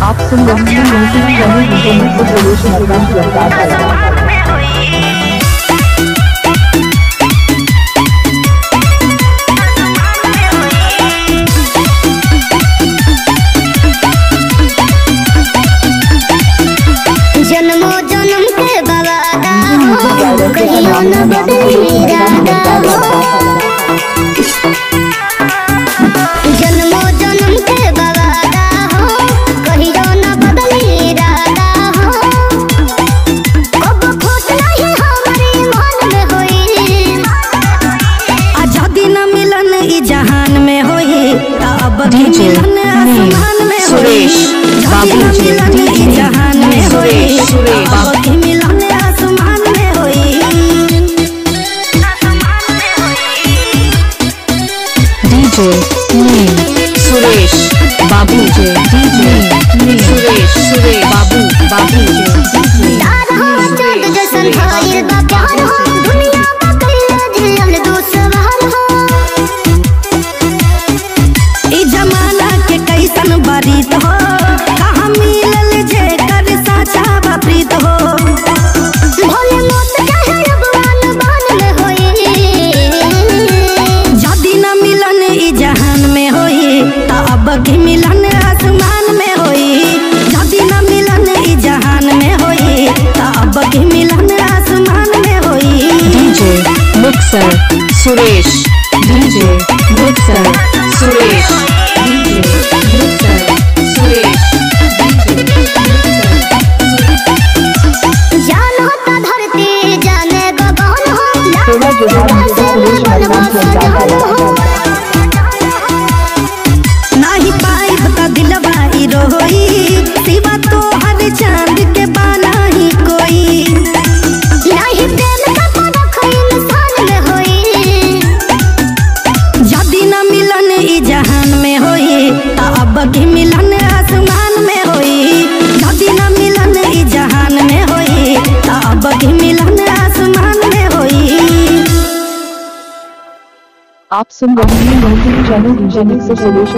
आप सुन रहे हैं जन्मो जन्म के बवादा हो, कहियो न बदली इरादा हो। जन्मो जन्म के बवादा हो, कहियो न बदली इरादा हो। अब खोट नहीं हमारी मन में होई, आजादी न मिलन ई जहान में होई, अब भी मिलन आसमान में होई। आजादी न मिलन ई जहान में होई, अब भी मिलन आसमान में होई। डीजे सुरेश बाबू डीजे सुरेश बाबू चांद जैसन भइल बा प्यार हो, दुनिया में कइले जियल दुश्वार हो। ई जमाना के कैसन बरीत हो, कहाँ मिलल जे कर साचा बाप्रीत हो। भोले मौत चाहे अगवान बान में होई, जदी न मिलन ई जहान में होई, त अब की मिलन आसमान में होई। जदी न मिलन ई जहान में होई, त अब की मिलन आसमान में होई। DJ mixer Suresh DJ mixer Suresh DJ mixer Suresh जान होता धरती जाने गगन हो, नाही पाइब त दिलवा ई रोई, सिवा तो हर चांद के बाना ही कोई। नहीं प्रेम का परख इंसान में होई, जदी न मिलन ई जहान में होई, त अब की मिलन आसमान में होई। जदी न मिलन ई जहान में होई, त अब की मिलन आसमान में होई। आप सुन रहे हैं सुरेश